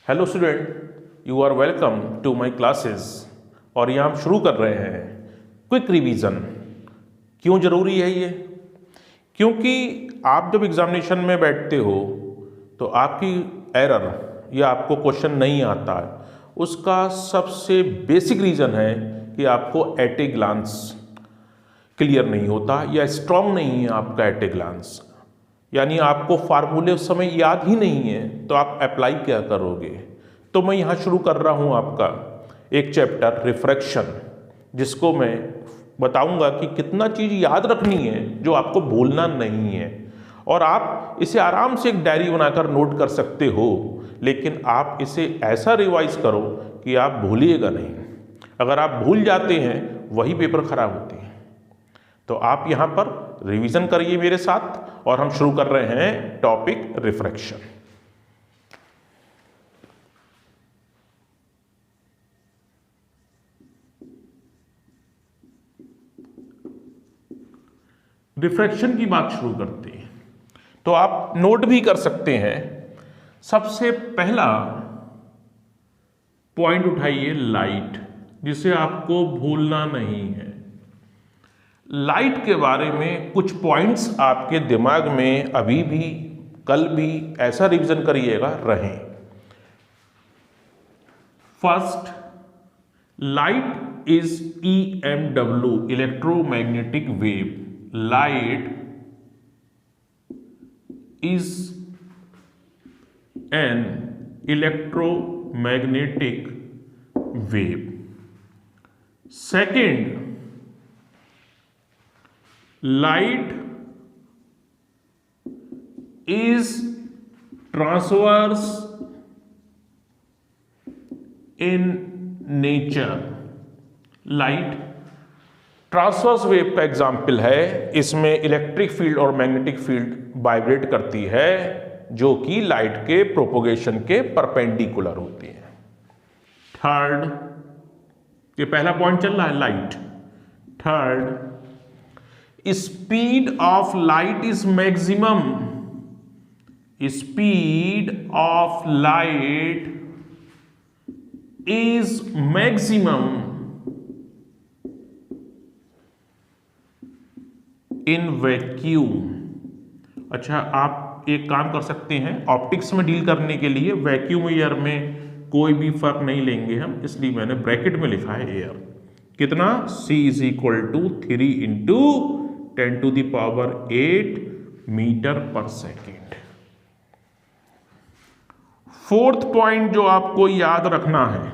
Hello student, you are welcome to my classes. और यहाँ हम शुरू कर रहे हैं क्विक रिवीजन। क्यों ज़रूरी है ये? क्योंकि आप जब एग्जामिनेशन में बैठते हो तो आपकी एरर या आपको क्वेश्चन नहीं आता है, उसका सबसे बेसिक रीज़न है कि आपको एट ए ग्लांस क्लियर नहीं होता या स्ट्रॉन्ग नहीं है आपका एट ए ग्लांस। यानी आपको फार्मूले उस समय याद ही नहीं है, तो आप अप्लाई क्या करोगे? तो मैं यहाँ शुरू कर रहा हूँ आपका एक चैप्टर रिफ्रैक्शन, जिसको मैं बताऊंगा कि कितना चीज़ याद रखनी है जो आपको भूलना नहीं है। और आप इसे आराम से एक डायरी बनाकर नोट कर सकते हो, लेकिन आप इसे ऐसा रिवाइज करो कि आप भूलिएगा नहीं। अगर आप भूल जाते हैं वही पेपर खराब होते हैं। तो आप यहाँ पर रिवीजन करिए मेरे साथ और हम शुरू कर रहे हैं टॉपिक रिफ्रैक्शन। रिफ्रैक्शन की बात शुरू करते हैं तो आप नोट भी कर सकते हैं। सबसे पहला पॉइंट उठाइए, लाइट, जिसे आपको भूलना नहीं है। लाइट के बारे में कुछ पॉइंट्स आपके दिमाग में अभी भी, कल भी ऐसा रिवीजन करिएगा रहें। First, light is EMW, electromagnetic wave. Light is an electromagnetic wave. Second, light is transverse in nature. Light transverse wave का एग्जाम्पल है। इसमें इलेक्ट्रिक फील्ड और मैग्नेटिक फील्ड वाइब्रेट करती है, जो कि लाइट के प्रोपोगेशन के परपेंडिकुलर होती है। थर्ड, ये पहला पॉइंट चल रहा है light. Third, speed of light is maximum. Speed of light is maximum in vacuum. अच्छा, आप एक काम कर सकते हैं, ऑप्टिक्स में डील करने के लिए वैक्यूम एयर में कोई भी फर्क नहीं लेंगे हम, इसलिए मैंने ब्रैकेट में लिखा है एयर। कितना? C = 3 × 10⁸ मीटर पर सेकेंड। फोर्थ पॉइंट जो आपको याद रखना है,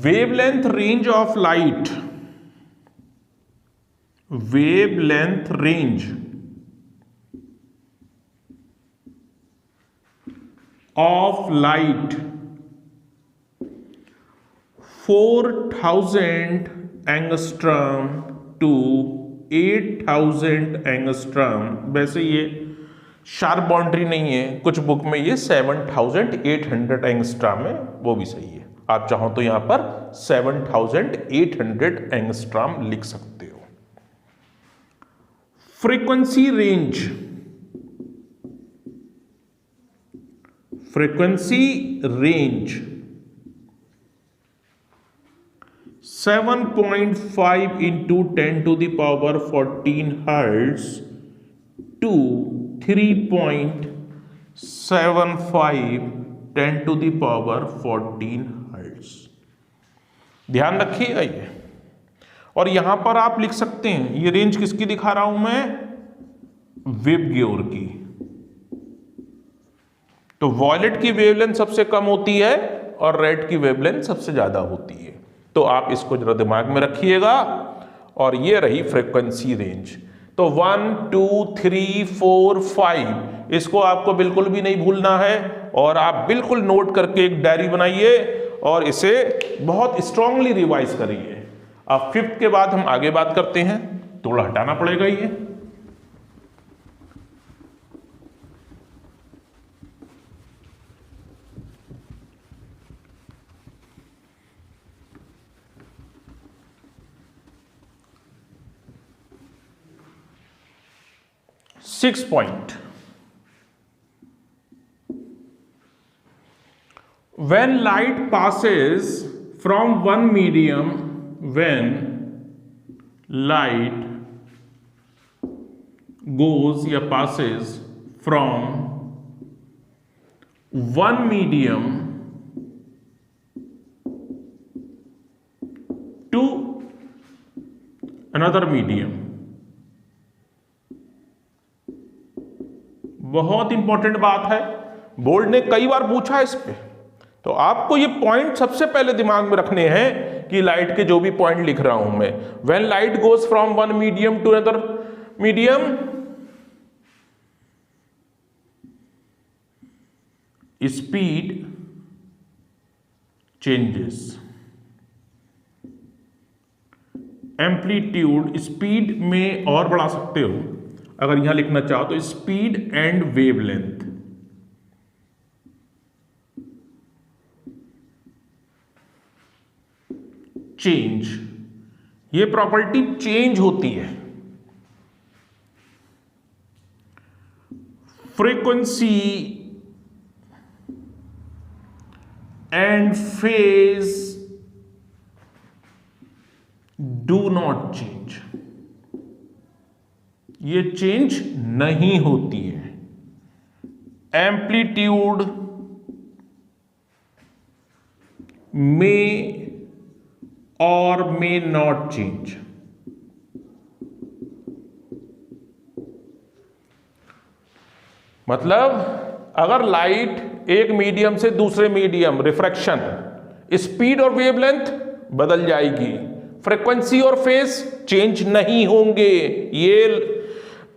wavelength range of light. wavelength range of light 4000 angstrom to 8000 angstrom. वैसे ये शार्प बाउंड्री नहीं है, कुछ बुक में ये 7800 एंगस्ट्रॉम है, वो भी सही है। आप चाहो तो यहां पर 7800 एंगस्ट्रॉम लिख सकते हो। Frequency range, frequency range 7.5 × 10⁻14 hertz to 3.75 10⁻14 hertz. ध्यान रखिएगा ये। और यहां पर आप लिख सकते हैं, ये रेंज किसकी दिखा रहा हूं मैं? वेवगियोर की। तो वॉयलेट की वेवलेंथ सबसे कम होती है और रेड की वेवलेंथ सबसे ज्यादा होती है। तो आप इसको जरा दिमाग में रखिएगा। और ये रही फ्रीक्वेंसी रेंज। तो 1 2 3 4 5 इसको आपको बिल्कुल भी नहीं भूलना है, और आप बिल्कुल नोट करके एक डायरी बनाइए और इसे बहुत स्ट्रांगली रिवाइज करिए। अब फिफ्थ के बाद हम आगे बात करते हैं, थोड़ा हटाना पड़ेगा ये। Six point, when light passes from one medium, when light goes या passes from one medium to another medium, बहुत इंपॉर्टेंट बात है, बोर्ड ने कई बार पूछा है इस पे, तो आपको ये पॉइंट सबसे पहले दिमाग में रखने हैं कि लाइट के जो भी पॉइंट लिख रहा हूं मैं, when light goes from one medium to another medium, speed changes, amplitude, speed में और बढ़ा सकते हो अगर यहां लिखना चाहो तो, स्पीड एंड वेवलेंथ, चेंज, ये प्रॉपर्टी चेंज होती है। Frequency and phase do not change, ये चेंज नहीं होती है। एम्पलीट्यूड में और मे नॉट चेंज, मतलब अगर लाइट एक मीडियम से दूसरे मीडियम, रिफ्रैक्शन, स्पीड और वेवलेंथ बदल जाएगी, फ्रीक्वेंसी और फेज चेंज नहीं होंगे। ये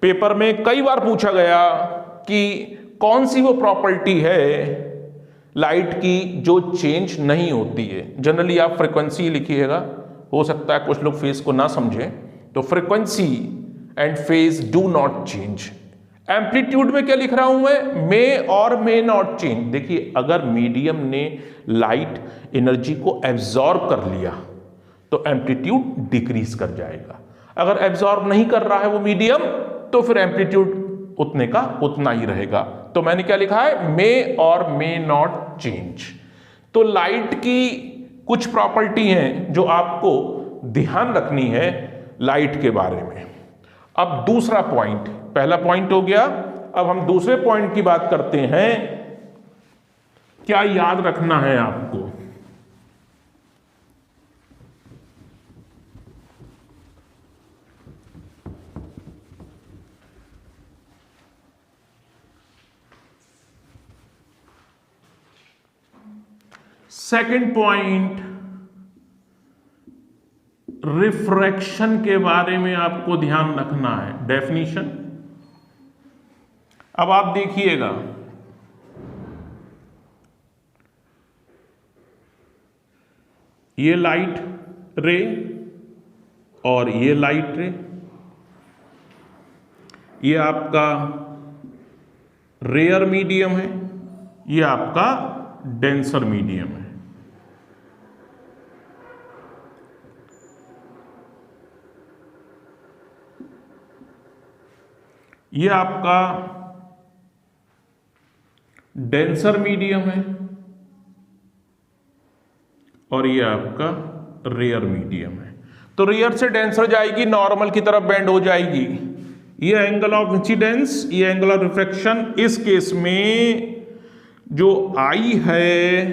पेपर में कई बार पूछा गया कि कौन सी वो प्रॉपर्टी है लाइट की जो चेंज नहीं होती है। जनरली आप फ्रीक्वेंसी लिखिएगा, हो सकता है कुछ लोग फेज को ना समझें, तो frequency and phase do not change. Amplitude में क्या लिख रहा हूं मैं, मे और मे नॉट चेंज। देखिए अगर मीडियम ने लाइट एनर्जी को एब्जॉर्ब कर लिया तो एम्पलीट्यूड डिक्रीज कर जाएगा, अगर एब्जॉर्ब नहीं कर रहा है वो मीडियम तो फिर एम्पलीट्यूड उतने का उतना ही रहेगा। तो मैंने क्या लिखा है, मे और मे नॉट चेंज। तो लाइट की कुछ प्रॉपर्टी हैं जो आपको ध्यान रखनी है लाइट के बारे में। अब दूसरा पॉइंट, पहला पॉइंट हो गया, अब हम दूसरे पॉइंट की बात करते हैं। क्या याद रखना है आपको, सेकंड पॉइंट, रिफ्रैक्शन के बारे में आपको ध्यान रखना है। डेफिनेशन, अब आप देखिएगा, ये लाइट रे और ये लाइट रे, ये आपका रेयर मीडियम है, ये आपका डेंसर मीडियम है। ये आपका डेंसर मीडियम है और ये आपका रेयर मीडियम है। तो रेयर से डेंसर जाएगी, नॉर्मल की तरफ बेंड हो जाएगी। ये एंगल ऑफ इंसिडेंस, ये एंगल ऑफ रिफ्रैक्शन, इस केस में जो आई है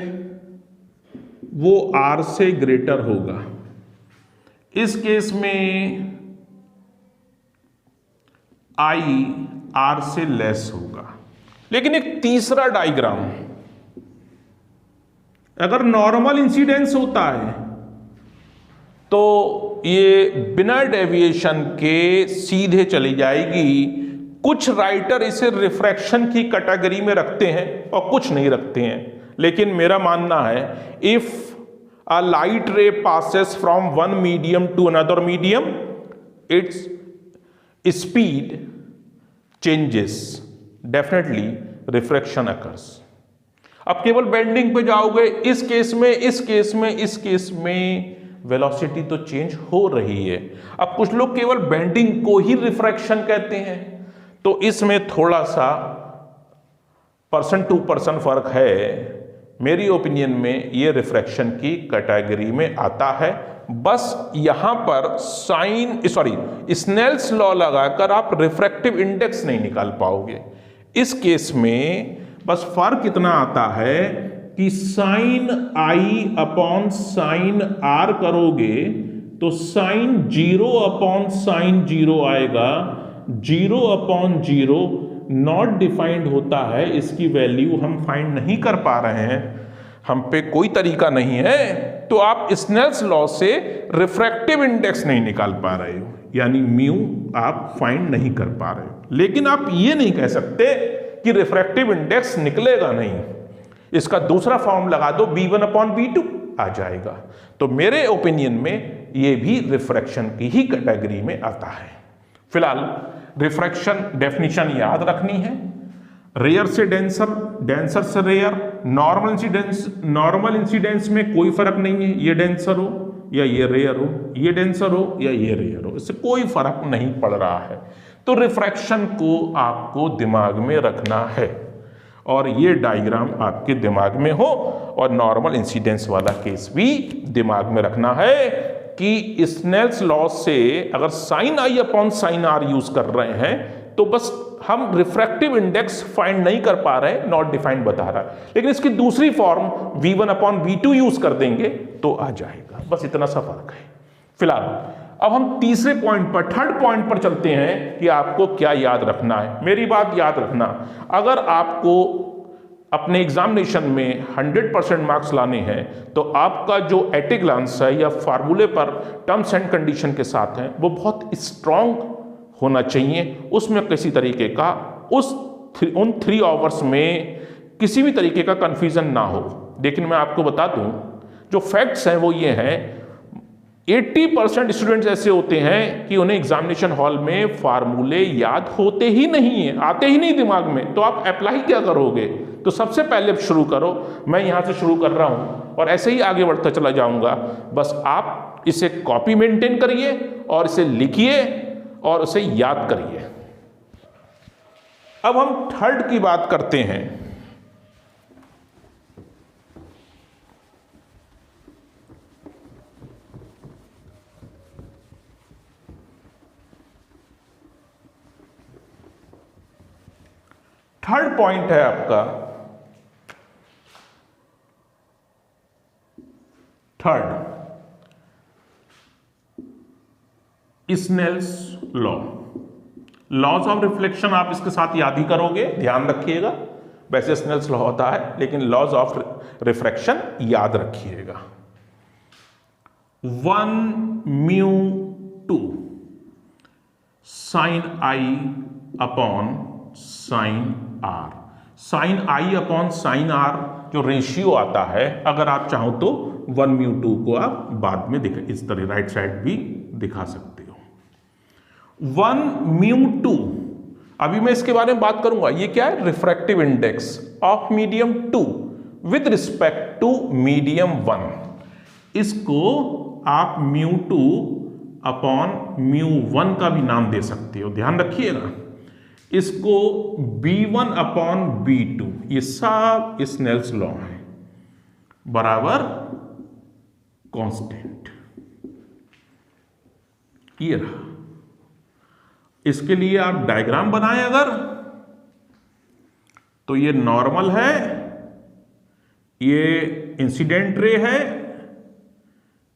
वो आर से ग्रेटर होगा, इस केस में आई आर से लेस होगा। लेकिन एक तीसरा डायग्राम, अगर नॉर्मल इंसिडेंस होता है तो ये बिना डेविएशन के सीधे चली जाएगी। कुछ राइटर इसे रिफ्रैक्शन की कैटेगरी में रखते हैं और कुछ नहीं रखते हैं, लेकिन मेरा मानना है if a light ray passes from one medium to another medium, its speed changes, definitely refraction occurs. अब केवल बेंडिंग पे जाओगे, इस केस में, इस केस में, इस केस में वेलोसिटी तो चेंज हो रही है। अब कुछ लोग केवल बेंडिंग को ही रिफ्रैक्शन कहते हैं, तो इसमें थोड़ा सा पर्सन टू पर्सन फर्क है मेरी ओपिनियन में ये रिफ्रैक्शन की कैटेगरी में आता है। बस यहां पर स्नेल्स लॉ लगाकर आप रिफ्रैक्टिव इंडेक्स नहीं निकाल पाओगे। इस केस में बस फर्क इतना आता है कि sine i upon sine r करोगे तो साइन 0 अपॉन साइन 0 आएगा। 0 अपॉन 0 नॉट डिफाइंड होता है, इसकी वैल्यू हम फाइंड नहीं कर पा रहे हैं, हम पे कोई तरीका नहीं है, तो आप स्नेल्स लॉ से रिफ्रैक्टिव इंडेक्स नहीं निकाल पा रहे हो, यानी म्यू आप फाइंड नहीं कर पा रहे हो। लेकिन आप ये नहीं कह सकते कि रिफ्रैक्टिव इंडेक्स निकलेगा नहीं, इसका दूसरा फॉर्म लगा दो, b1 अपॉन b2 आ जाएगा। तो मेरे ओपिनियन में ये भी रिफ्रैक्शन की ही कैटेगरी में आता है। फिलहाल रिफ्रैक्शन डेफिनेशन याद रखनी है। रेयर से डेंसर, डेंसर से रेयर, नॉर्मल इंसिडेंस में कोई फर्क नहीं है, ये डेंसर हो या ये रेयर हो, ये डेंसर हो या ये रेयर हो, इससे कोई फर्क नहीं पड़ रहा है। तो रिफ्रैक्शन को आपको दिमाग में रखना है और ये डायग्राम आपके दिमाग में हो, और नॉर्मल इंसिडेंस वाला केस भी दिमाग में रखना है कि स्नेल्स लॉ से अगर sine i upon sine r use कर रहे हैं तो बस हम रिफ्रैक्टिव इंडेक्स फाइंड नहीं कर पा रहे, नॉट डिफाइंड बता रहा है, लेकिन इसकी दूसरी form v1 upon v2 use कर देंगे तो आ जाएगा। बस इतना सा फर्क है। फिलहाल अब हम तीसरे पॉइंट पर, थर्ड पॉइंट पर चलते हैं कि आपको क्या याद रखना है। मेरी बात याद रखना, अगर आपको अपने एग्जामिनेशन में 100% मार्क्स लाने हैं तो आपका जो एट ए ग्लांस है या फार्मूले पर टर्म्स एंड कंडीशन के साथ है वो बहुत स्ट्रांग होना चाहिए। उसमें किसी तरीके का उन 3 आवर्स में किसी भी तरीके का कंफ्यूजन ना हो। लेकिन मैं आपको बता दूं, जो फैक्ट्स हैं वो ये हैं, 80% स्टूडेंट्स ऐसे होते हैं कि उन्हें एग्जामिनेशन हॉल में फार्मूले याद होते ही नहीं है, आते ही नहीं दिमाग में, तो आप अप्लाई क्या करोगे? तो सबसे पहले शुरू करो, मैं यहां से शुरू कर रहा हूं और ऐसे ही आगे बढ़ता चला जाऊंगा। बस आप इसे कॉपी मेंटेन करिए और इसे लिखिए और उसे याद करिए। अब हम थर्ड की बात करते हैं। थर्ड पॉइंट है आपका third, Snell's law. Laws of reflection आप इसके साथ याद ही करोगे, ध्यान रखिएगा। वैसे स्नेल्स लॉ होता है लेकिन लॉज ऑफ रिफ्रैक्शन याद रखिएगा। 1μ2 sine i upon sine r. Sine i upon sine r जो रेशियो आता है, अगर आप चाहो तो 1μ2 को आप बाद में दिखा, इस तरह राइट साइड भी दिखा सकते हो। 1μ2, अभी मैं इसके बारे में बात करूंगा। ये क्या है? Refractive index of medium 2 with respect to medium 1। इसको आप μ2 अपॉन μ1 का भी नाम दे सकते हो, ध्यान रखिएगा। इसको b1 अपॉन b2, ये सब स्नेल्स लॉ है, बराबर कांस्टेंट। ये रहा। इसके लिए आप डायग्राम बनाएं अगर, तो ये नॉर्मल है, ये इंसिडेंट रे है,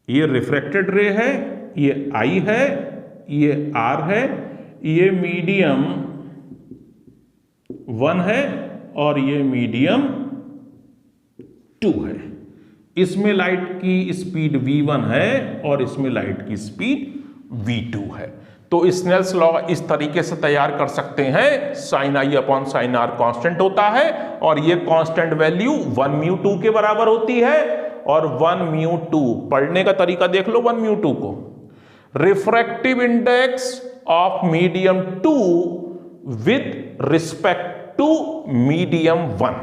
ये रिफ्रैक्टेड रे है, ये I है, ये R है, ये मीडियम 1 है और ये मीडियम 2 है। इसमें लाइट की स्पीड v1 है और इसमें लाइट की स्पीड v2 है। तो स्नेल्स लॉ इस तरीके से तैयार कर सकते हैं। Sine i upon sine r constant होता है और ये कांस्टेंट वैल्यू 1μ2 के बराबर होती है। और 1μ2 पढ़ने का तरीका देख लो। 1μ2 को refractive index of medium 2 with respect to medium 1।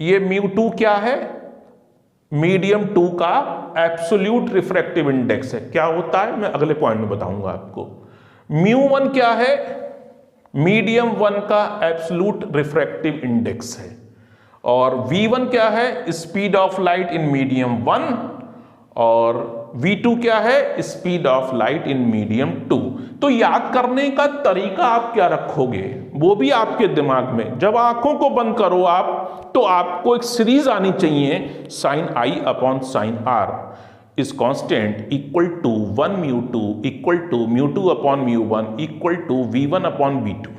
ये μ2 क्या है? मीडियम 2 का एब्सोल्यूट रिफ्रैक्टिव इंडेक्स है। क्या होता है मैं अगले पॉइंट में बताऊंगा आपको। μ1 क्या है? मीडियम 1 का एब्सोल्यूट रिफ्रैक्टिव इंडेक्स है। और V1 क्या है, speed of light in medium 1, और V2 क्या है, speed of light in medium 2। तो याद करने का तरीका आप क्या रखोगे वो भी आपके दिमाग में। जब आंखों को बंद करो आप, तो आपको एक सीरीज आनी चाहिए, sine i upon sine r is constant equal to 1 mu 2 equal to mu 2 upon mu 1 equal to V1 upon V2।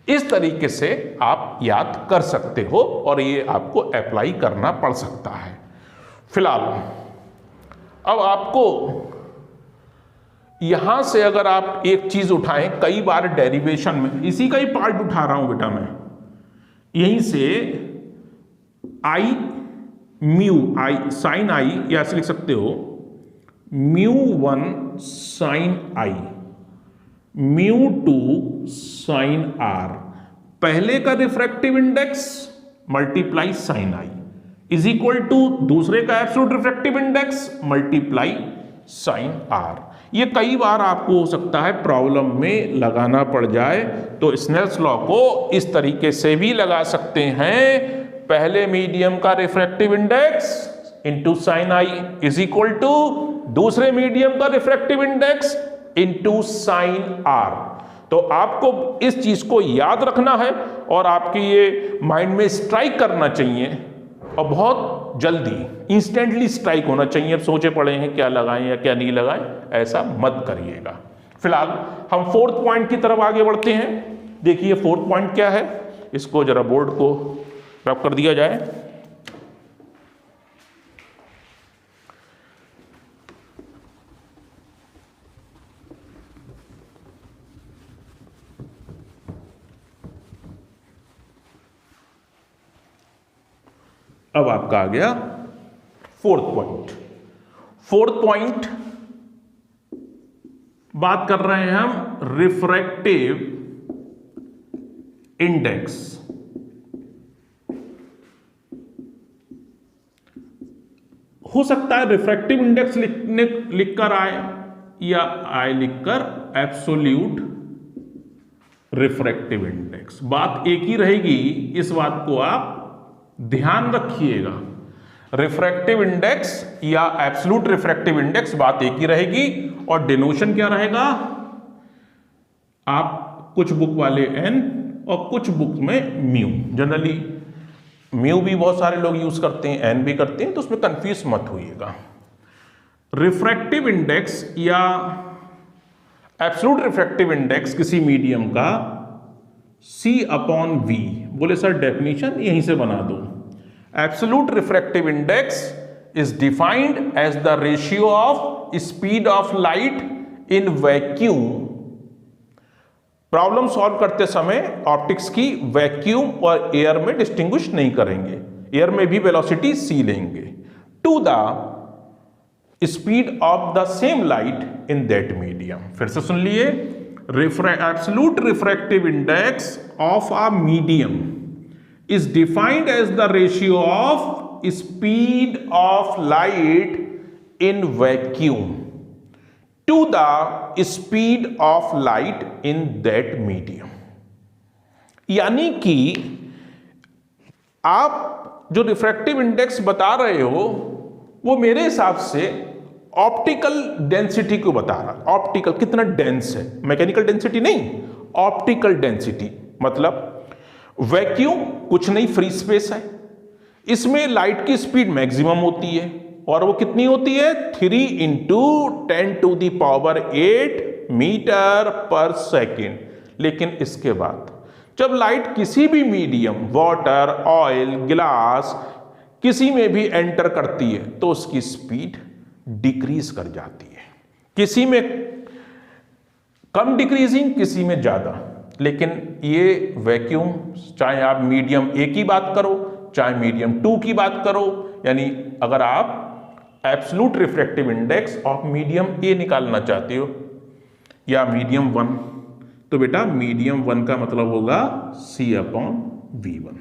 इस तरीके से आप याद कर सकते हो और ये आपको अप्लाई करना पड़ सकता है। फिलहाल अब आपको यहां से अगर आप एक चीज उठाएं, कई बार डेरिवेशन में इसी का ही पार्ट उठा रहा हूं बेटा मैं, यहीं से आई म्यू आई साइन आई, या ऐसे लिख सकते हो mu 1 sine i mu 2 sine r, पहले का refractive index multiply sine i is equal to दूसरे का absolute refractive index multiply sine r. ये कई बार आपको हो सकता है प्रॉब्लम में लगाना पड़ जाए, तो स्नेल्स लॉ को इस तरीके से भी लगा सकते हैं, पहले मीडियम का refractive index into sine i is equal to दूसरे मीडियम का refractive index into sine r. तो आपको इस चीज को याद रखना है और आपकी ये माइंड में स्ट्राइक करना चाहिए, और बहुत जल्दी इंस्टेंटली स्ट्राइक होना चाहिए। अब सोचे पड़े हैं क्या लगाएं या क्या नहीं लगाएं, ऐसा मत करिएगा। फिलहाल हम फोर्थ पॉइंट की तरफ आगे बढ़ते हैं। देखिए फोर्थ पॉइंट क्या है, इसको जरा बोर्ड को रब कर दिया जाए। अब आपका आ गया फोर्थ पॉइंट। फोर्थ पॉइंट बात कर रहे हैं हम रिफ्रैक्टिव इंडेक्स। हो सकता है रिफ्रैक्टिव इंडेक्स लिखकर आए या आए लिखकर एब्सोल्यूट रिफ्रैक्टिव इंडेक्स, बात एक ही रहेगी, इस बात को आप ध्यान रखिएगा। रिफ्रैक्टिव इंडेक्स या एब्सोल्यूट रिफ्रैक्टिव इंडेक्स बात एक ही रहेगी, और डिनोशन क्या रहेगा, आप कुछ बुक वाले एन और कुछ बुक में म्यू, जनरली म्यू भी बहुत सारे लोग यूज करते हैं, एन भी करते हैं, तो उसमें कंफ्यूज मत होइएगा। रिफ्रैक्टिव इंडेक्स या एब्सोल्यूट रिफ्रैक्टिव इंडेक्स किसी मीडियम का C अपॉन V, बोले सर डेफिनेशन यहीं से बना दो। Absolute refractive index is defined as the ratio of speed of light in vacuum. Problem solve करते समय ऑप्टिक्स की वैक्यूम और एयर में डिस्टिंग्विश नहीं करेंगे, एयर में भी वेलोसिटी c लेंगे, to the speed of the same light in that medium. फिर से सुन लिए, absolute refractive index of a medium is defined as the ratio of speed of light in vacuum to the speed of light in that medium। यानी कि आप जो refractive index बता रहे हो वो मेरे हिसाब से ऑप्टिकल डेंसिटी को बता रहा। ऑप्टिकल कितना डेंस है, मैकेनिकल डेंसिटी नहीं, ऑप्टिकल डेंसिटी। मतलब वैक्यूम कुछ नहीं, फ्री स्पेस है, इसमें लाइट की स्पीड मैक्सिमम होती है, और वो कितनी होती है, 3 इंटू 10⁸ मीटर पर सेकेंड। लेकिन इसके बाद जब लाइट किसी भी मीडियम, वाटर, ऑयल, ग्लास, किसी में भी एंटर करती है तो उसकी स्पीड डिक्रीज कर जाती है, किसी में कम डिक्रीजिंग, किसी में ज्यादा। लेकिन ये वैक्यूम, चाहे आप मीडियम ए की बात करो, चाहे मीडियम 2 की बात करो, यानी अगर आप absolute refractive index of medium ए निकालना चाहते हो या मीडियम 1, तो बेटा मीडियम 1 का मतलब होगा C अपॉन V1।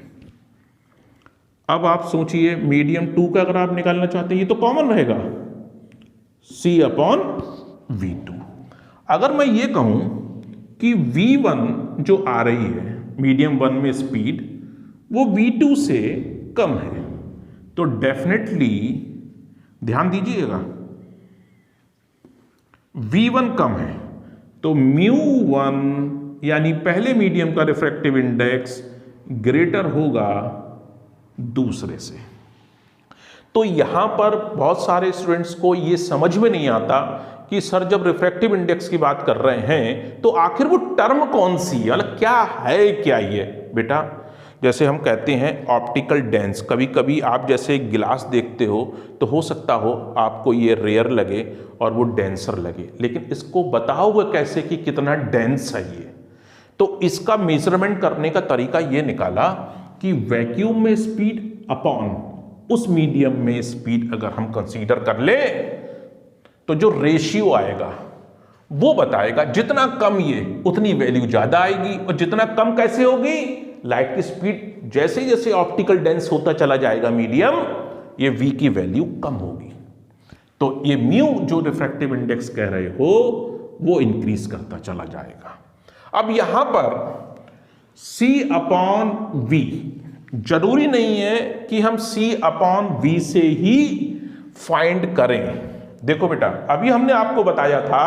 अब आप सोचिए मीडियम 2 का अगर आप निकालना चाहते हैं, ये तो कॉमन रहेगा, C अपॉन V2। अगर मैं ये कहूं कि V1 जो आ रही है मीडियम 1 में स्पीड, वो V2 से कम है, तो डेफिनेटली ध्यान दीजिएगा V1 कम है, तो μ1 यानी पहले मीडियम का रिफ्रैक्टिव इंडेक्स ग्रेटर होगा दूसरे से। तो यहां पर बहुत सारे स्टूडेंट्स को ये समझ में नहीं आता कि सर जब रिफ्रैक्टिव इंडेक्स की बात कर रहे हैं तो आखिर वो टर्म कौन सी है, मतलब क्या है क्या ये। बेटा जैसे हम कहते हैं ऑप्टिकल डेंस, कभी कभी आप जैसे गिलास देखते हो तो हो सकता हो आपको ये रेयर लगे और वो डेंसर लगे, लेकिन इसको बताओगे कैसे कि कितना डेंस है ये। तो इसका मेजरमेंट करने का तरीका ये निकाला कि वैक्यूम में स्पीड अपॉन उस मीडियम में स्पीड अगर हम कंसीडर कर ले तो जो रेशियो आएगा वो बताएगा जितना कम ये उतनी वैल्यू ज्यादा आएगी, और जितना कम कैसे होगी, लाइट की स्पीड जैसे जैसे ऑप्टिकल डेंस होता चला जाएगा मीडियम, ये v की वैल्यू कम होगी। तो ये म्यू जो रिफ्रैक्टिव इंडेक्स कह रहे हो वो इंक्रीज करता चला जाएगा। अब यहां पर c अपॉन v, जरूरी नहीं है कि हम c अपॉन v से ही फाइंड करें। देखो बेटा अभी हमने आपको बताया था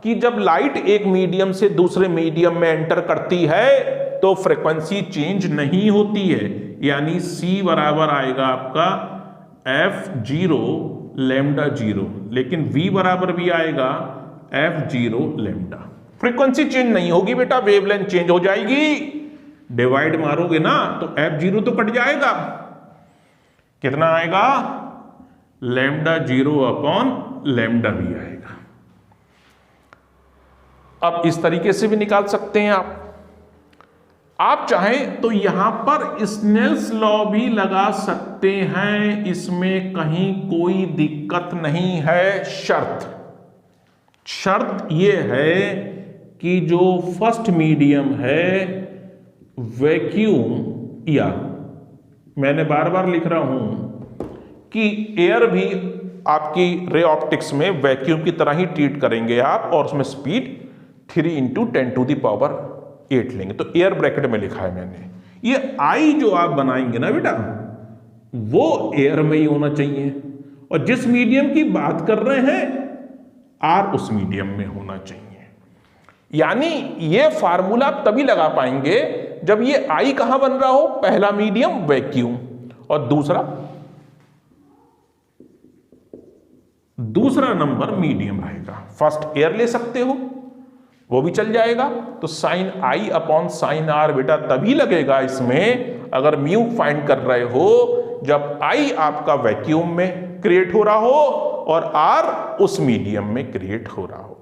कि जब लाइट एक मीडियम से दूसरे मीडियम में एंटर करती है तो फ्रीक्वेंसी चेंज नहीं होती है, यानी c बराबर आएगा आपका f0 लैम्डा 0, लेकिन v बराबर भी आएगा f0 लैम्डा। फ्रीक्वेंसी चेंज नहीं होगी बेटा, वेवलेंथ चेंज हो जाएगी। डिवाइड मारोगे ना तो f0 तो कट जाएगा, कितना आएगा, लैम्डा 0 अपॉन लैम्डा भी आएगा। अब इस तरीके से भी निकाल सकते हैं आप चाहें तो यहां पर स्नेल्स लॉ भी लगा सकते हैं, इसमें कहीं कोई दिक्कत नहीं है। शर्त यह है कि जो फर्स्ट मीडियम है वैक्यूम, या मैंने बार बार लिख रहा हूं कि एयर भी आपकी रे ऑप्टिक्स में वैक्यूम की तरह ही ट्रीट करेंगे आप, और उसमें स्पीड 3 × 10⁸ लेंगे। तो एयर ब्रैकेट में लिखा है मैंने, ये आई जो आप बनाएंगे ना बेटा वो एयर में ही होना चाहिए, और जिस मीडियम की बात कर रहे हैं आर उस मीडियम में होना चाहिए। यानी ये फार्मूला आप तभी लगा पाएंगे जब ये आई कहां बन रहा हो, पहला मीडियम वैक्यूम और दूसरा नंबर मीडियम रहेगा। फर्स्ट एयर ले सकते हो वो भी चल जाएगा। तो sine i upon sine r बेटा तभी लगेगा इसमें अगर म्यू फाइंड कर रहे हो जब आई आपका वैक्यूम में क्रिएट हो रहा हो और आर उस मीडियम में क्रिएट हो रहा हो।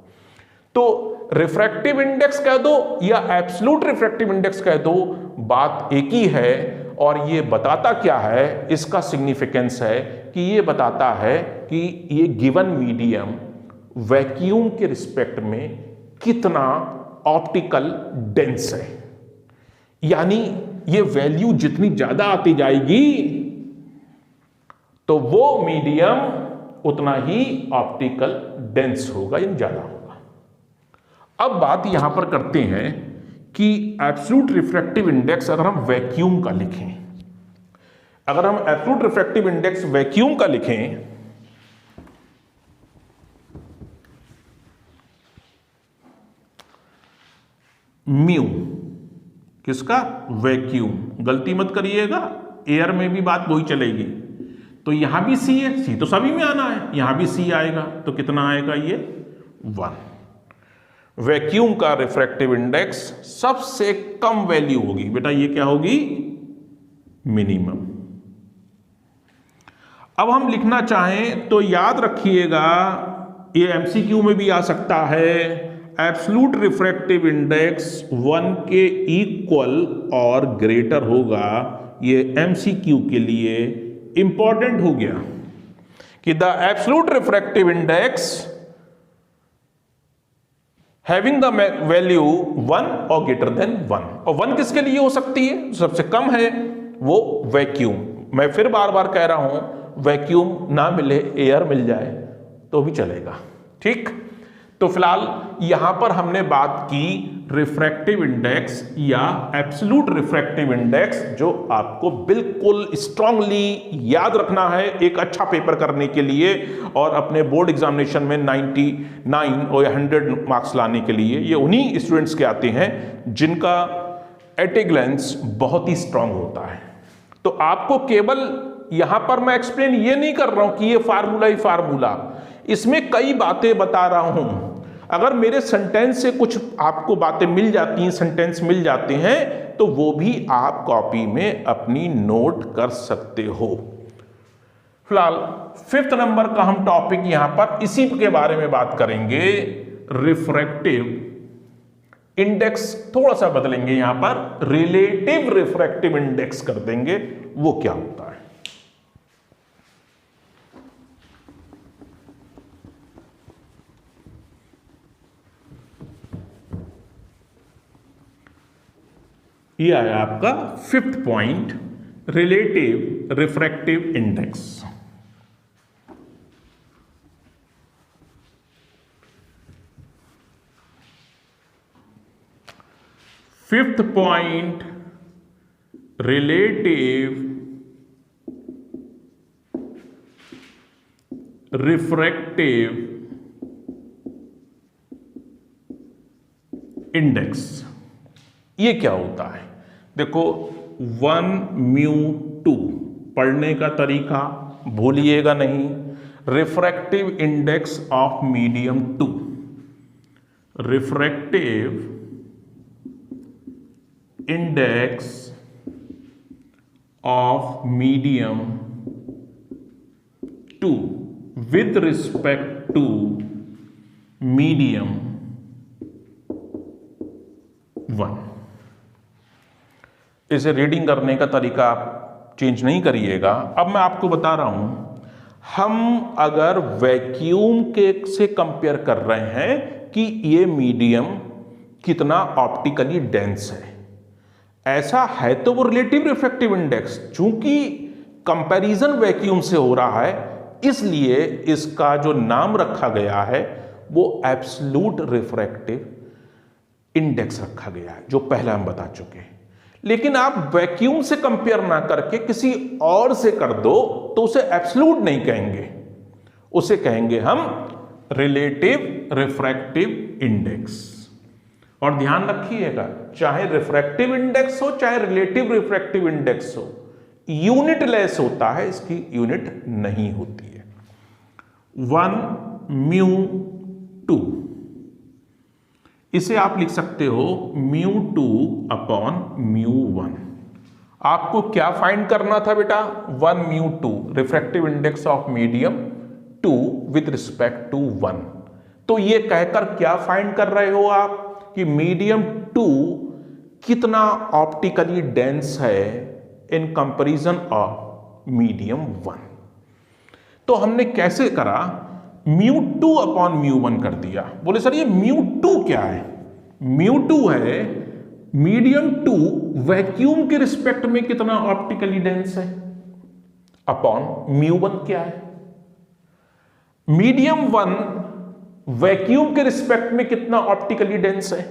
तो रिफ्रैक्टिव इंडेक्स कह दो या एब्सोल्यूट रिफ्रैक्टिव इंडेक्स कह दो, बात एक ही है। और ये बताता क्या है, इसका सिग्निफिकेंस है कि ये बताता है कि ये गिवन मीडियम वैक्यूम के रिस्पेक्ट में कितना ऑप्टिकल डेंस है। यानी ये वैल्यू जितनी ज्यादा आती जाएगी तो वो मीडियम उतना ही ऑप्टिकल डेंस होगा, यानी ज्यादा होगा। अब बात यहां पर करते हैं कि एब्सोल्यूट रिफ्रैक्टिव इंडेक्स अगर हम वैक्यूम का लिखें, अगर हम एब्सोल्यूट रिफ्रैक्टिव इंडेक्स वैक्यूम का लिखें म्यू, किसका, वैक्यूम, गलती मत करिएगा एयर में भी बात वही चलेगी। तो यहां भी सी है, सी तो सभी में आना है, यहां भी सी आएगा तो कितना आएगा, ये 1। वैक्यूम का रिफ्रैक्टिव इंडेक्स सबसे कम वैल्यू होगी बेटा, ये क्या होगी, मिनिमम। अब हम लिखना चाहें तो याद रखिएगा, ये एमसीक्यू में भी आ सकता है, एब्सोल्यूट रिफ्रैक्टिव इंडेक्स 1 के इक्वल और ग्रेटर होगा। ये एमसीक्यू के लिए इंपॉर्टेंट हो गया कि the absolute refractive index having the value 1 और ग्रेटर देन 1, और 1 किसके लिए हो सकती है, सबसे कम है वो वैक्यूम। मैं फिर बार बार कह रहा हूं वैक्यूम ना मिले एयर मिल जाए तो भी चलेगा, ठीक। तो फिलहाल यहां पर हमने बात की रिफ्रैक्टिव इंडेक्स या एब्सोल्यूट रिफ्रैक्टिव इंडेक्स, जो आपको बिल्कुल स्ट्रांगली याद रखना है एक अच्छा पेपर करने के लिए और अपने बोर्ड एग्जामिनेशन में 99 और 100 मार्क्स लाने के लिए। ये उन्हीं स्टूडेंट्स के आते हैं जिनका एट ए ग्लैंस बहुत ही स्ट्रांग होता है। तो आपको केवल यहां पर मैं एक्सप्लेन ये नहीं कर रहा हूं कि ये फार्मूला ही फार्मूला, इसमें कई बातें बता रहा हूं। अगर मेरे सेंटेंस से कुछ आपको बातें मिल जाती हैं, सेंटेंस मिल जाते हैं, तो वो भी आप कॉपी में अपनी नोट कर सकते हो। फिलहाल 5th नंबर का हम टॉपिक यहां पर इसी के बारे में बात करेंगे, रिफ्रैक्टिव इंडेक्स। थोड़ा सा बदलेंगे यहां पर, रिलेटिव रिफ्रैक्टिव इंडेक्स कर देंगे, वो क्या होता है। ये आया आपका 5th point, relative refractive index. Fifth point, relative refractive index. ये क्या होता है? देखो 1μ2 पढ़ने का तरीका भूलिएगा नहीं, refractive index of medium 2, refractive index of medium 2 with respect to medium 1। इसे रीडिंग करने का तरीका आप चेंज नहीं करिएगा। अब मैं आपको बता रहा हूं, हम अगर वैक्यूम के से कंपेयर कर रहे हैं कि ये मीडियम कितना ऑप्टिकली डेंस है, ऐसा है तो वो रिलेटिव रिफ्रैक्टिव इंडेक्स, चूंकि कंपैरिजन वैक्यूम से हो रहा है इसलिए इसका जो नाम रखा गया है वो एब्सोल्यूट रिफ्रैक्टिव इंडेक्स रखा गया है, जो पहले हम बता चुके हैं। लेकिन आप वैक्यूम से कंपेयर ना करके किसी और से कर दो तो उसे एब्सोल्यूट नहीं कहेंगे, उसे कहेंगे हम रिलेटिव रिफ्रैक्टिव इंडेक्स। और ध्यान रखिएगा, चाहे रिफ्रैक्टिव इंडेक्स हो चाहे रिलेटिव रिफ्रैक्टिव इंडेक्स हो, यूनिट लेस होता है, इसकी यूनिट नहीं होती है। 1μ2 इसे आप लिख सकते हो μ2 अपॉन μ1। आपको क्या फाइंड करना था बेटा? 1μ2 refractive index of medium 2 with respect to 1। तो ये कहकर क्या फाइंड कर रहे हो आप कि मीडियम 2 कितना ऑप्टिकली डेंस है इन कंपैरिजन ऑफ मीडियम 1। तो हमने कैसे करा? μ2 अपॉन μ1 कर दिया। बोले सर ये μ2 क्या है? μ2 है मीडियम 2 वैक्यूम के रिस्पेक्ट में कितना ऑप्टिकली डेंस है, अपॉन μ1 क्या है? मीडियम 1 वैक्यूम के रिस्पेक्ट में कितना ऑप्टिकली डेंस है।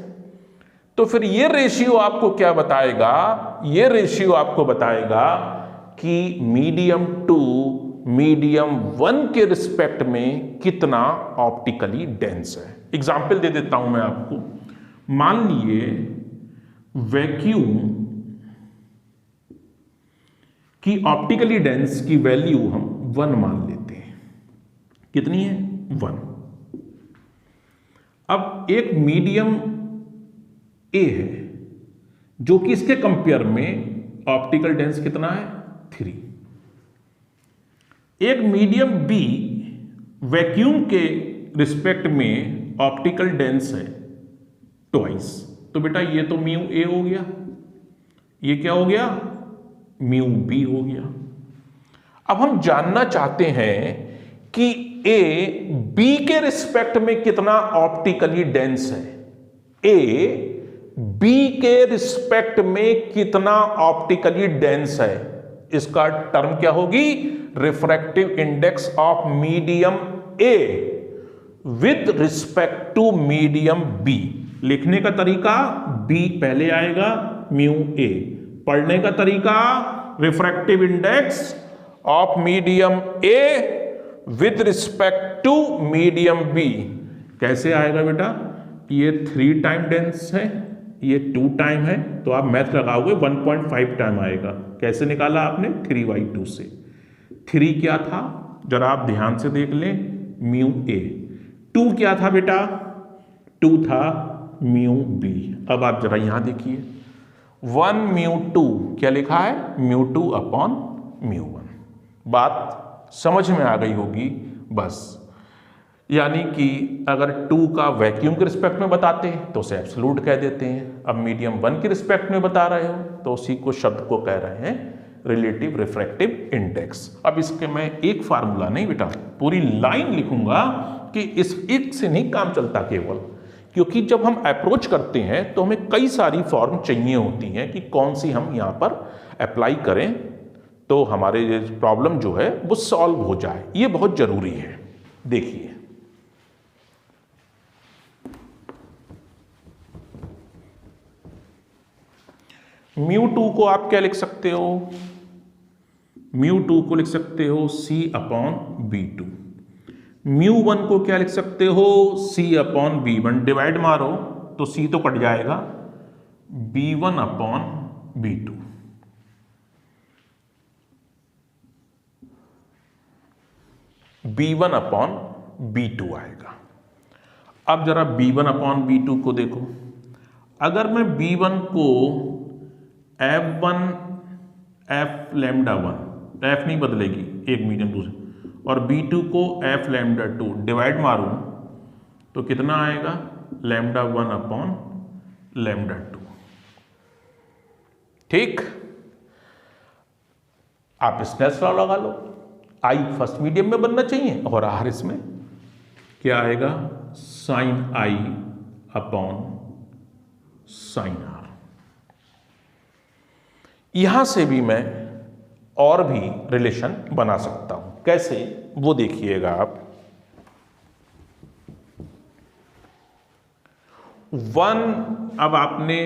तो फिर ये रेशियो आपको क्या बताएगा? ये रेशियो आपको बताएगा कि मीडियम 2 मीडियम 1 के रिस्पेक्ट में कितना ऑप्टिकली डेंस है। एग्जाम्पल दे देता हूं मैं आपको। मान लिए वैक्यूम की ऑप्टिकली डेंस की वैल्यू हम 1 मान लेते हैं। कितनी है? 1। अब एक मीडियम ए है जो कि इसके कंपेयर में ऑप्टिकल डेंस कितना है? 3। एक मीडियम बी वैक्यूम के रिस्पेक्ट में ऑप्टिकल डेंस है 2। तो बेटा ये तो म्यू ए हो गया, ये क्या हो गया? म्यू बी हो गया। अब हम जानना चाहते हैं कि ए बी के रिस्पेक्ट में कितना ऑप्टिकली डेंस है। ए बी के रिस्पेक्ट में कितना ऑप्टिकली डेंस है, इसका टर्म क्या होगी? Refractive index of medium A. With respect to medium B. लिखने का तरीका बी पहले आएगा, म्यू ए। पढ़ने का तरीका refractive index of medium A with respect to medium B. कैसे आएगा बेटा? ये 3 टाइम डेंस है, ये 2 टाइम है, तो आप मैथ लगाओगे 1.5 टाइम आएगा। कैसे निकाला आपने? 3/2 से। 3 क्या था जरा आप ध्यान से देख लें, म्यू ए। 2 क्या था बेटा? 2 था म्यू बी। अब आप जरा यहां देखिए, 1 म्यू 2 क्या लिखा है? Mu 2 upon mu 1। बात समझ में आ गई होगी बस। यानी कि अगर 2 का वैक्यूम के रिस्पेक्ट में बताते हैं तो उसे एब्सोल्यूट कह देते हैं। अब मीडियम 1 के रिस्पेक्ट में बता रहे हो तो उसी को शब्द को कह रहे हैं रिलेटिव रिफ्रैक्टिव इंडेक्स। अब इसके मैं एक फार्मूला नहीं बेटा, पूरी लाइन लिखूंगा कि इस एक से नहीं काम चलता केवल, क्योंकि जब हम अप्रोच करते हैं तो हमें कई सारी फॉर्म चाहिए होती हैं कि कौन सी हम यहाँ पर अप्लाई करें तो हमारे प्रॉब्लम जो है वो सॉल्व हो जाए। ये बहुत जरूरी है। देखिए, म्यू 2 को आप क्या लिख सकते हो? म्यू 2 को लिख सकते हो C अपॉन B2। म्यू 1 को क्या लिख सकते हो? C upon B1। डिवाइड मारो तो C तो कट जाएगा, B1 upon B2। B1 upon B2 आएगा। अब जरा B1 अपॉन B2 को देखो। अगर मैं B1 को F1 F लैम्डा 1, F नहीं बदलेगी, एक मीडियम दूसरे, और B2 को F लैम्डा 2 डिवाइड मारूं तो कितना आएगा? Lambda 1 upon lambda 2। ठीक, आप स्नेल्स लॉ लगा लो। आई फर्स्ट मीडियम में बनना चाहिए और आर इसमें क्या आएगा? Sine i upon sine r. यहां से भी मैं और भी रिलेशन बना सकता हूं। कैसे? वो देखिएगा आप। 1, अब आपने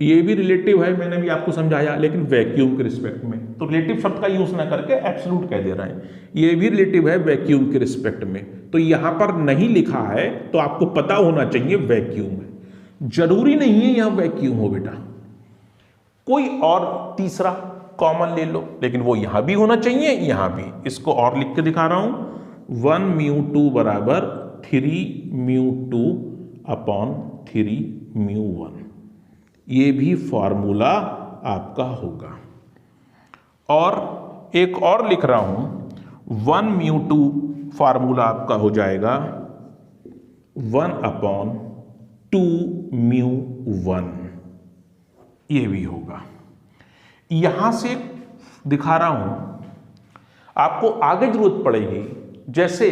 ये भी रिलेटिव है, मैंने भी आपको समझाया, लेकिन वैक्यूम के रिस्पेक्ट में, तो रिलेटिव शब्द का यूज ना करके एब्सोल्यूट कह दे रहे हैं। ये भी रिलेटिव है वैक्यूम के रिस्पेक्ट में, तो यहां पर नहीं लिखा है तो आपको पता होना चाहिए वैक्यूम है। जरूरी नहीं है यहां वैक्यूम हो बेटा, कोई और तीसरा कॉमन ले लो, लेकिन वो यहां भी होना चाहिए, यहां भी। इसको और लिख के दिखा रहा हूं, 1 म्यू 2 बराबर 3 म्यू 2 अपॉन 3 म्यू 1। ये भी फॉर्मूला आपका होगा। और एक और लिख रहा हूं, 1 म्यू 2 फॉर्मूला आपका हो जाएगा 1 अपॉन 2 म्यू 1। ये भी होगा। यहां से दिखा रहा हूं, आपको आगे जरूरत पड़ेगी। जैसे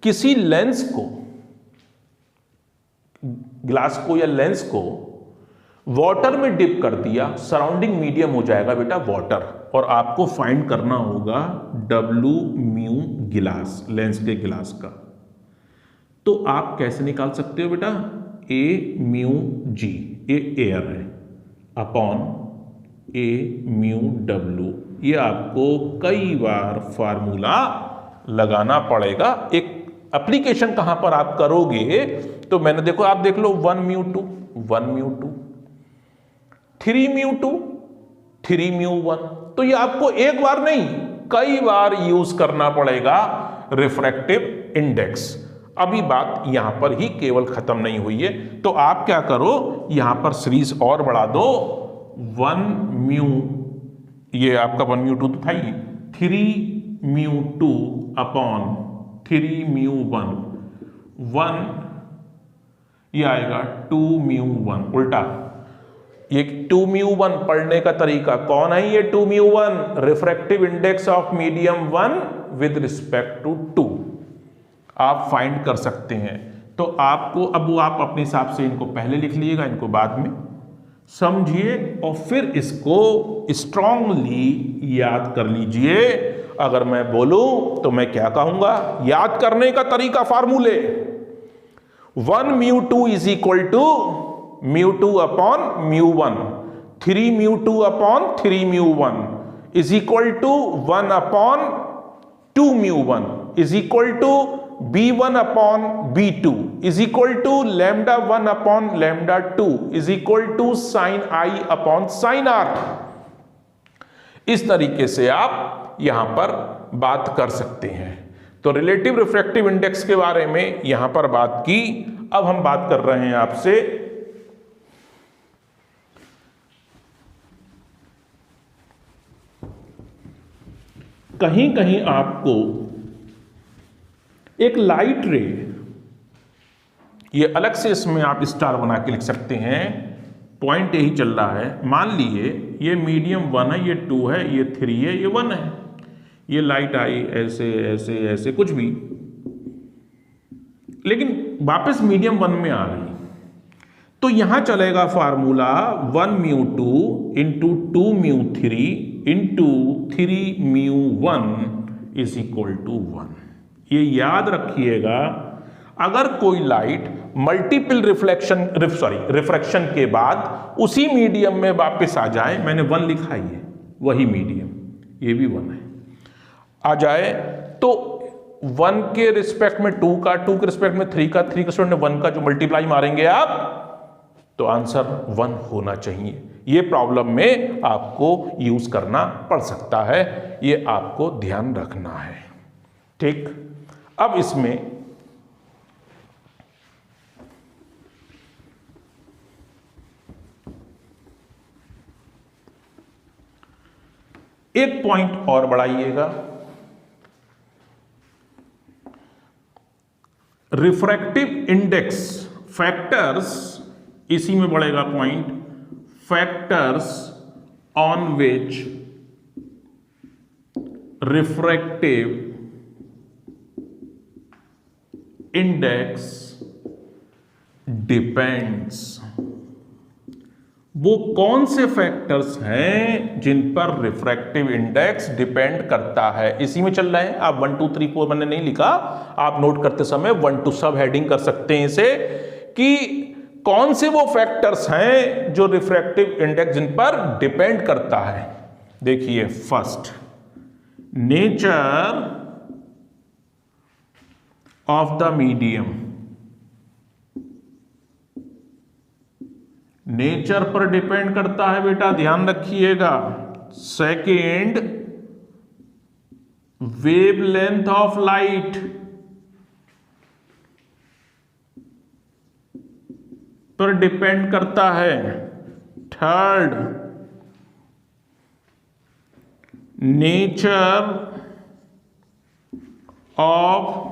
किसी लेंस को, ग्लास को या लेंस को वाटर में डिप कर दिया, सराउंडिंग मीडियम हो जाएगा बेटा वाटर, और आपको फाइंड करना होगा W म्यू गिलास, लेंस के गिलास का। तो आप कैसे निकाल सकते हो बेटा? A म्यू G, ये एयर है, अपॉन A म्यू W। ये आपको कई बार फार्मूला लगाना पड़ेगा। एक एप्लीकेशन कहां पर आप करोगे तो मैंने देखो, आप देख लो, 1 म्यू 2 1 म्यू 2, 3 म्यू 2 3 म्यू 1। तो ये आपको एक बार नहीं कई बार यूज करना पड़ेगा रिफ्रैक्टिव इंडेक्स। अभी बात यहां पर ही केवल खत्म नहीं हुई है, तो आप क्या करो, यहां पर सीरीज और बढ़ा दो। 1 म्यू, ये आपका 1 म्यू 2 तो था ही, 3 म्यू 2 अपॉन 3 म्यू 1, ये आएगा 2 म्यू 1। उल्टा, ये 2 म्यू 1 पढ़ने का तरीका कौन है? ये 2 mu 1 refractive index of medium 1 with respect to 2 आप फाइंड कर सकते हैं। तो आपको अब वो आप अपने हिसाब से इनको पहले लिख लीजिएगा, इनको बाद में समझिए, और फिर इसको स्ट्रांगली याद कर लीजिए। अगर मैं बोलूं तो मैं क्या कहूंगा? याद करने का तरीका, फार्मूले, 1 μ2 इज इक्वल टू μ2 अपॉन μ1, 3 μ2 अपॉन 3 μ1 is equal to 1 upon 2 μ1 is equal to b1 upon b2 is equal to lambda 1 upon lambda 2 is equal to sine i upon sine r। इस तरीके से आप यहां पर बात कर सकते हैं। तो रिलेटिव रिफ्रैक्टिव इंडेक्स के बारे में यहां पर बात की। अब हम बात कर रहे हैं आपसे कहीं कहीं आपको एक लाइट रे, ये अलग से इसमें आप स्टार बना के लिख सकते हैं, पॉइंट यही चल रहा है। मान लिए ये मीडियम 1 है, ये 2 है, ये 3 है, ये 1 है, ये लाइट आई ऐसे ऐसे ऐसे कुछ भी, लेकिन वापस मीडियम 1 में आ गई, तो यहां चलेगा formula 1 μ2 into 2 μ3 into 3 μ1 is equal to 1। ये याद रखिएगा, अगर कोई लाइट मल्टीपल रिफ्रैक्शन के बाद उसी मीडियम में वापस आ जाए, मैंने 1 लिखा ही है, वही मीडियम, ये भी 1 है, आ जाए तो 1 के रिस्पेक्ट में 2 का, 2 के रिस्पेक्ट में 3 का, 3 के रिस्पेक्ट में 1 का जो मल्टीप्लाई मारेंगे आप, तो आंसर 1 होना चाहिए। ये प्रॉब्लम में आपको यूज करना पड़ सकता है, ये आपको ध्यान रखना है। ठीक, अब इसमें एक पॉइंट और बढ़ाइएगा, रिफ्रैक्टिव इंडेक्स फैक्टर्स, इसी में बढ़ेगा point, factors on which refractive index depends. वो कौन से फैक्टर्स हैं जिन पर रिफ्रैक्टिव इंडेक्स डिपेंड करता है, इसी में चल रहा है। आप 1 2 3 4 मैंने नहीं लिखा, आप नोट करते समय 1 2 सब हेडिंग कर सकते हैं इसे, कि कौन से वो फैक्टर्स हैं जो रिफ्रैक्टिव इंडेक्स जिन पर डिपेंड करता है। देखिए, first, nature of the medium, nature पर डिपेंड करता है बेटा, ध्यान रखिएगा। सेकेंड, वेवलेंथ ऑफ लाइट पर डिपेंड करता है। Third, nature of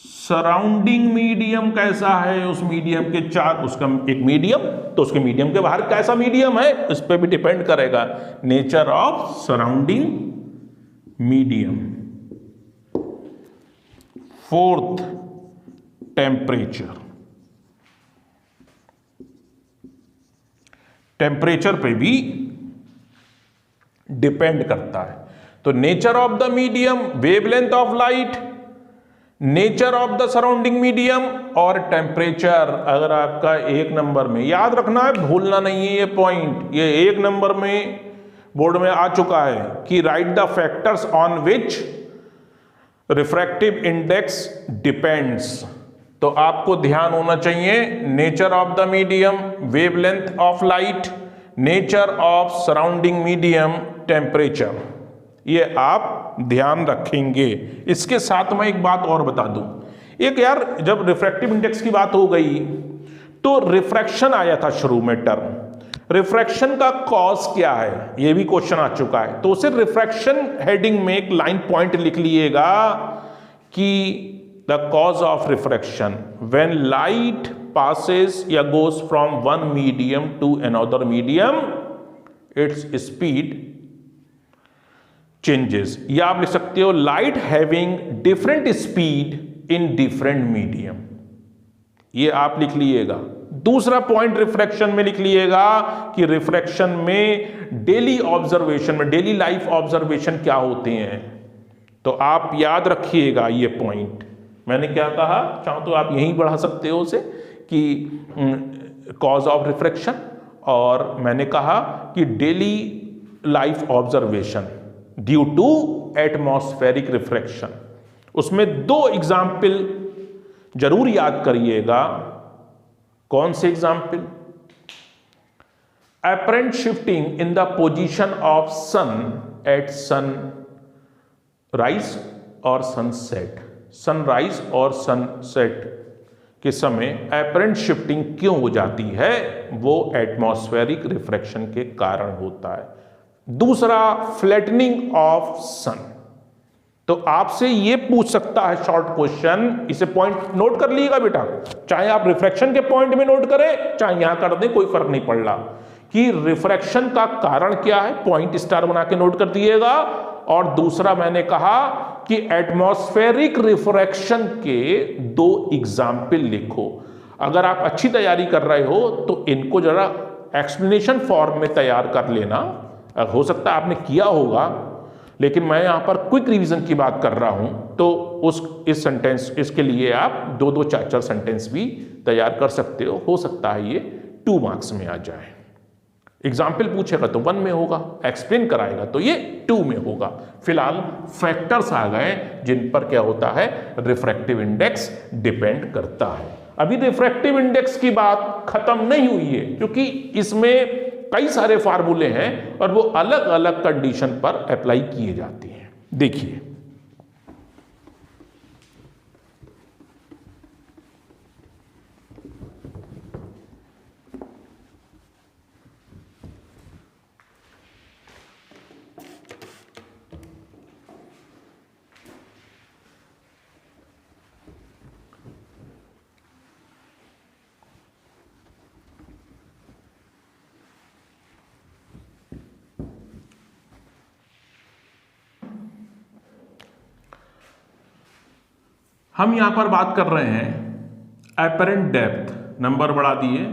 surrounding medium कैसा है, उस मीडियम के चार, उसका एक मीडियम, तो उसके मीडियम के बाहर कैसा मीडियम है उस पर भी डिपेंड करेगा। Nature of surrounding medium. Fourth, temperature, temperature पे भी डिपेंड करता है। तो nature of the medium, wavelength of light, nature of the surrounding medium और टेम्परेचर। अगर आपका 1 नंबर में, याद रखना है, भूलना नहीं है ये पॉइंट, ये 1 नंबर में बोर्ड में आ चुका है कि right the factors on which refractive index depends. तो आपको ध्यान होना चाहिए, nature of the medium, wavelength of light, nature of surrounding medium, temperature, ये आप ध्यान रखेंगे। इसके साथ मैं एक बात और बता दूं, एक यार, जब रिफ्रैक्टिव इंडेक्स की बात हो गई तो रिफ्रैक्शन आया था शुरू में टर्म, रिफ्रैक्शन का कॉज क्या है, ये भी क्वेश्चन आ चुका है। तो उसे रिफ्रैक्शन हेडिंग में एक लाइन पॉइंट लिख लीजिएगा कि the cause of refraction when light passes या goes from one medium to another medium, its speed changes. या आप लिख सकते हो light having different speed in different medium, ये आप लिख लीजिएगा। दूसरा पॉइंट रिफ्रैक्शन में लिख लीजिएगा कि रिफ्रैक्शन में डेली ऑब्जर्वेशन में, डेली लाइफ ऑब्जर्वेशन क्या होते हैं। तो आप याद रखिएगा ये पॉइंट। मैंने क्या कहा, चाहो तो आप यहीं बढ़ा सकते हो उसे कि कॉज ऑफ रिफ्रैक्शन, और मैंने कहा कि daily life observation due to atmospheric refraction. उसमें 2 एग्जाम्पल जरूर याद करिएगा। कौन से example? apparent shifting in the position of sun at sunrise और sunset, सनराइज और सनसेट के समय apparent shifting क्यों हो जाती है? वो एटमॉस्फेरिक रिफ्रैक्शन के कारण होता है। दूसरा, फ्लैटनिंग ऑफ सन। तो आपसे ये पूछ सकता है शॉर्ट क्वेश्चन, इसे पॉइंट नोट कर लीजिएगा बेटा, चाहे आप रिफ्रैक्शन के पॉइंट में नोट करें चाहे यहां कर दें, कोई फर्क नहीं पड़ रहा कि रिफ्रैक्शन का कारण क्या है, पॉइंट स्टार बना के नोट कर दिएगा। और दूसरा मैंने कहा कि एटमॉस्फेरिक रिफ्रैक्शन के 2 एग्जाम्पल लिखो। अगर आप अच्छी तैयारी कर रहे हो तो इनको जरा एक्सप्लेनेशन फॉर्म में तैयार कर लेना। हो सकता है आपने किया होगा, लेकिन मैं यहां पर क्विक रिवीजन की बात कर रहा हूं, तो इस सेंटेंस, इसके लिए आप 2-2, 4-4 सेंटेंस भी तैयार कर सकते हो सकता है ये 2 मार्क्स में आ जाए। एग्जाम्पल पूछेगा तो 1 में होगा, एक्सप्लेन कराएगा तो ये 2 में होगा। फिलहाल फैक्टर्स आ गए जिन पर क्या होता है, रिफ्रैक्टिव इंडेक्स डिपेंड करता है। अभी रिफ्रैक्टिव इंडेक्स की बात खत्म नहीं हुई है, क्योंकि इसमें कई सारे फार्मूले हैं और वो अलग अलग कंडीशन पर अप्लाई किए जाते हैं। देखिए, हम यहां पर बात कर रहे हैं एपरेंट डेप्थ, नंबर बढ़ा दिए,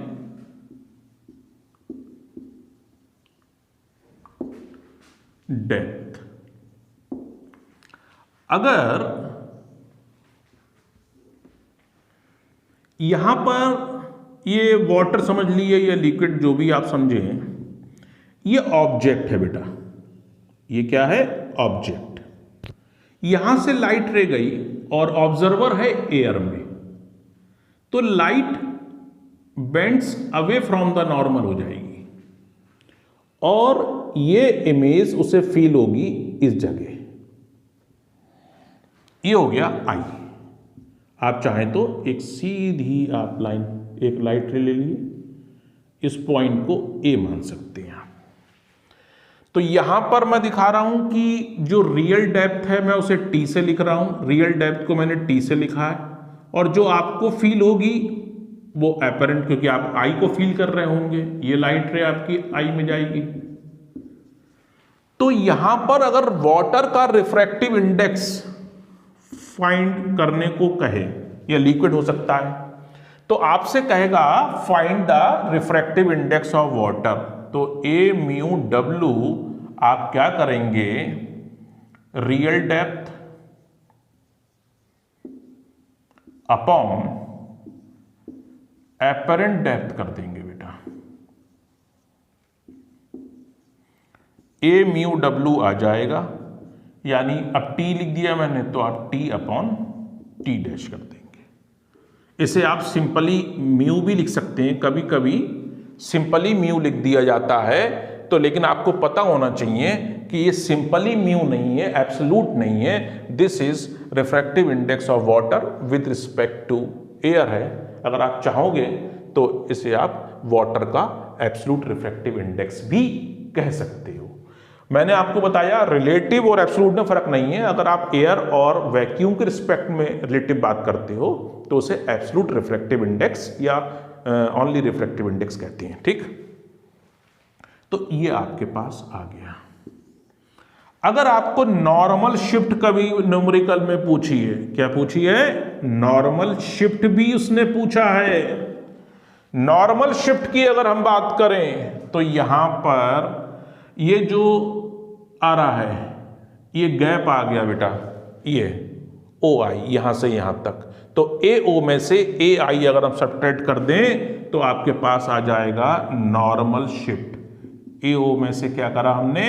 डेप्थ। अगर यहां पर ये वाटर समझ लिए या लिक्विड, जो भी आप समझे, ये ऑब्जेक्ट है बेटा, ये क्या है, ऑब्जेक्ट। यहां से लाइट रे गई और ऑब्जर्वर है एयर में, तो light bends away from the normal हो जाएगी और ये इमेज उसे फील होगी इस जगह। ये हो गया आई। आप चाहें तो एक सीधी आप लाइन, एक लाइट रे ले लिए, इस पॉइंट को ए मान सकते हैं आप। तो यहां पर मैं दिखा रहा हूं कि जो रियल डेप्थ है मैं उसे टी से लिख रहा हूं, रियल डेप्थ को मैंने टी से लिखा है, और जो आपको फील होगी वो एपरेंट, क्योंकि आप आई को फील कर रहे होंगे, ये लाइट रे आपकी आई में जाएगी। तो यहां पर अगर वाटर का रिफ्रैक्टिव इंडेक्स फाइंड करने को कहे, या लिक्विड हो सकता है, तो आपसे कहेगा find the refractive index of water. तो ए म्यू डब्ल्यू आप क्या करेंगे, real depth upon apparent depth कर देंगे बेटा। ए म्यू डब्ल्यू आ जाएगा, यानी अब टी लिख दिया मैंने, तो आप टी अपॉन टी डैश कर देंगे। इसे आप सिंपली म्यू भी लिख सकते हैं, कभी कभी सिंपली म्यू लिख दिया जाता है, तो लेकिन आपको पता होना चाहिए कि ये सिंपली म्यू नहीं है, एब्सोल्यूट नहीं है। This is refractive index of water with respect to air है। अगर आप चाहोगे तो इसे आप वाटर का एब्सोल्यूट रिफ्रैक्टिव इंडेक्स भी कह सकते हो। मैंने आपको बताया रिलेटिव और एब्सोल्यूट में फर्क नहीं है। अगर आप एयर और वैक्यूम के रिस्पेक्ट में रिलेटिव बात करते हो तो उसे एब्सोल्यूट रिफ्रैक्टिव इंडेक्स या ओनली रिफ्रैक्टिव इंडेक्स कहते हैं, ठीक। तो ये आपके पास आ गया। अगर आपको नॉर्मल शिफ्ट कभी न्यूमेरिकल में पूछी है, क्या पूछी है, नॉर्मल शिफ्ट भी उसने पूछा है, नॉर्मल शिफ्ट की अगर हम बात करें तो यहां पर ये जो आ रहा है, ये गैप आ गया बेटा, ये ओ आई यहां से यहां तक, तो ए ओ में से ए आई अगर हम सब्ट्रैक्ट कर दें तो आपके पास आ जाएगा नॉर्मल शिफ्ट। ए ओ में से क्या करा हमने,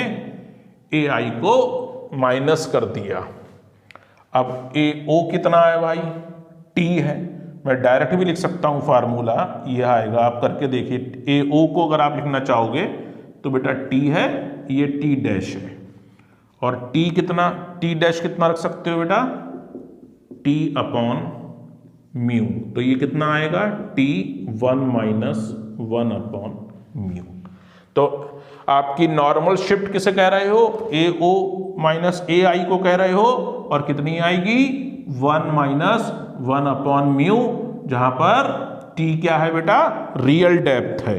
ए आई को माइनस कर दिया। अब ए ओ कितना है भाई, टी है, मैं डायरेक्ट भी लिख सकता हूं फार्मूला, यह आएगा, आप करके देखिए। ए ओ को अगर आप लिखना चाहोगे तो बेटा टी है, ये टी डैश है, और टी कितना, टी डैश कितना रख सकते हो बेटा, टी अपॉन म्यू, तो ये कितना आएगा, टी 1 - 1 अपॉन म्यू। तो आपकी नॉर्मल शिफ्ट किसे कह रहे हो, ए ओ माइनस ए आई को कह रहे हो, और कितनी आएगी, 1 - 1 अपॉन म्यू, जहां पर टी क्या है बेटा, रियल डेप्थ है,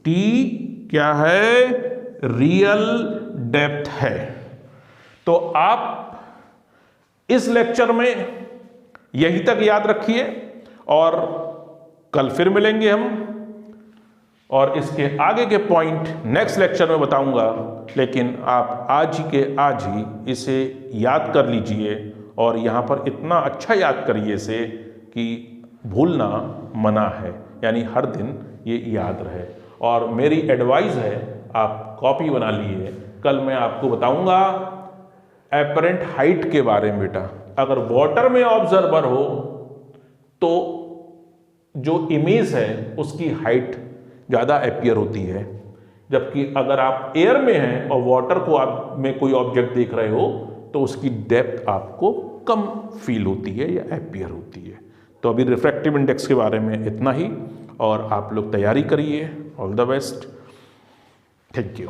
टी क्या है, रियल डेप्थ है। तो आप इस लेक्चर में यही तक याद रखिए, और कल फिर मिलेंगे हम, और इसके आगे के पॉइंट नेक्स्ट लेक्चर में बताऊंगा। लेकिन आप आज ही के आज ही इसे याद कर लीजिए, और यहाँ पर इतना अच्छा याद करिए इसे कि भूलना मना है, यानी हर दिन ये याद रहे। और मेरी एडवाइस है, आप कॉपी बना लिए, कल मैं आपको बताऊंगा एपरेंट हाइट के बारे में बेटा। अगर वाटर में ऑब्जर्वर हो तो जो इमेज है उसकी हाइट ज़्यादा अपीयर होती है, जबकि अगर आप एयर में हैं और वाटर को आप में कोई ऑब्जेक्ट देख रहे हो तो उसकी डेप्थ आपको कम फील होती है या अपीयर होती है। तो अभी रिफ्रैक्टिव इंडेक्स के बारे में इतना ही, और आप लोग तैयारी करिए। All the best, thank you.